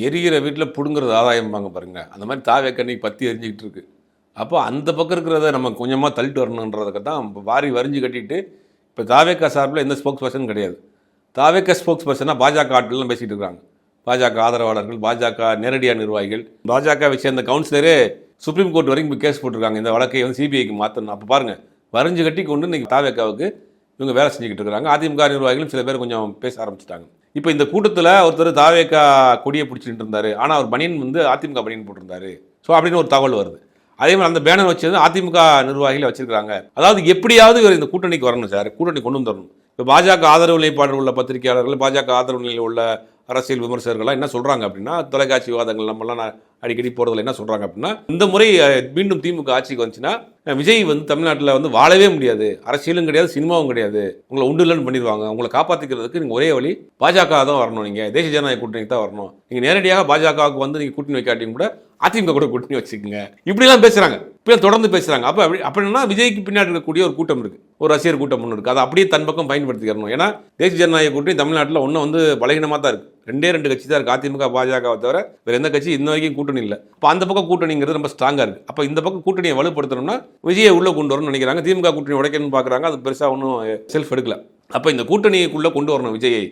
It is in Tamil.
எரிகிற வீட்டில் பிடுங்குறது ஆதாயம்பாங்க பாருங்க, அந்த மாதிரி தாவேக்கா இன்னைக்கு பற்றி எரிஞ்சிக்கிட்டு இருக்கு. அப்போ அந்த பக்கம் இருக்கிறத நம்ம கொஞ்சமாக தள்ளிட்டு வரணுன்றதுக்கு தான் வாரி வரிஞ்சு கட்டிட்டு இப்போ தாவேக்கா சார்பில் எந்த ஸ்போக்ஸ் பர்சன் கிடையாது. தாவேக்கா ஸ்போக்ஸ் பர்சனாக பாஜக ஆட்கள்லாம் பேசிகிட்டு இருக்காங்க. பாஜக ஆதரவாளர்கள், பாஜக நேரடியாக நிர்வாகிகள், பாஜகவை சேர்ந்த கவுன்சிலரே சுப்ரீம் கோர்ட் வரைக்கும் போய் கேஸ் போட்டிருக்காங்க இந்த வழக்கை வந்து சிபிஐக்கு மாற்றணும். அப்போ பாருங்கள், வரைஞ்சு கட்டி கொண்டு இன்றைக்கி தாவேக்காவுக்கு இவங்க வேலை செஞ்சுக்கிட்டு இருக்கிறாங்க. அதிமுக நிர்வாகிகளும் சில பேர் கொஞ்சம் பேச ஆரம்பிச்சிட்டாங்க. இப்போ இந்த கூட்டத்தில் ஒருத்தர் தாவேக்கா கொடியை பிடிச்சிட்டு இருந்தார், ஆனால் அவர் பனியன் வந்து அதிமுக பனியன் போட்டிருந்தாரு. ஸோ அப்படின்னு ஒரு தகவல் வருது. அதே மாதிரி அந்த பேனர் வச்சது அதிமுக நிர்வாகிகளை வச்சிருக்காங்க. அதாவது எப்படியாவது இவர் இந்த கூட்டணிக்கு வரணும் சார், கூட்டணி கொண்டு வந்துடணும். இப்போ பாஜக ஆதரவு நிலைப்பாடு உள்ள பத்திரிகையாளர்கள், பாஜக ஆதரவு நிலையில் உள்ள அரசியல் விமர்சகர்கள்லாம் என்ன சொல்கிறாங்க அப்படின்னா, தொலைக்காட்சி விவாதங்கள் நம்மலாம் அடிக்கடி போகிறதுல என்ன சொல்கிறாங்க அப்படின்னா, இந்த முறை மீண்டும் திமுக ஆட்சிக்கு வந்துச்சுன்னா விஜய் வந்து தமிழ்நாட்டில் வந்து வாழவே முடியாது, அரசியலும் கிடையாது, சினிமாவும் கிடையாது, உங்களை உண்டு இல்லைன்னு பண்ணிடுவாங்க. உங்களை காப்பாற்றிக்கிறதுக்கு நீங்கள் ஒரே வழி பாஜக தான் வரணும், நீங்கள் தேசிய ஜனநாயக கூட்டணிக்கு தான் வரணும், நீங்கள் நேரடியாக பாஜகவுக்கு வந்து நீங்கள் கூட்டணி வைக்காட்டியும் கூட அதிமுக கூட கூட்டணி வச்சுக்கோங்க, இப்படிலாம் பேசுகிறாங்க. இப்போ தொடர்ந்து பேசுகிறாங்க. அப்போ அப்படின்னா விஜய்க்கு பின்னாடி இருக்கக்கூடிய ஒரு கூட்டம் இருக்குது, ஒரு ரசிகர் கூட்டம் ஒன்று இருக்குது. அதை அப்படியே தன் பக்கம் பயன்படுத்திக்கிறணும். ஏன்னா தேசிய ஜனநாயக கூட்டணி தமிழ்நாட்டில் ஒன்றும் வந்து பலகீனமாக தான் இருக்குது. ரெண்டு கட்சி தான் இருக்குது, அதிமுக பாஜகவை தவிர வேறு எந்த கட்சி இன்ன வரைக்கும் கூட்டணி இல்லை. அப்போ அந்த பக்கம் கூட்டணிங்கிறது ரொம்ப ஸ்ட்ராங்காக இருக்குது. அப்போ இந்த பக்கம் கூட்டணியை வலுப்படுத்தணும்னா விஜயை உள்ளே கொண்டு வரணும்னு நினைக்கிறாங்க. திமுக கூட்டணி உடைக்கணும்னு பார்க்குறாங்க. அது பெருசாக ஒன்றும் செல்ஃப் எடுக்கல. அப்போ இந்த கூட்டணிக்குள்ளே கொண்டு வரணும் விஜயை.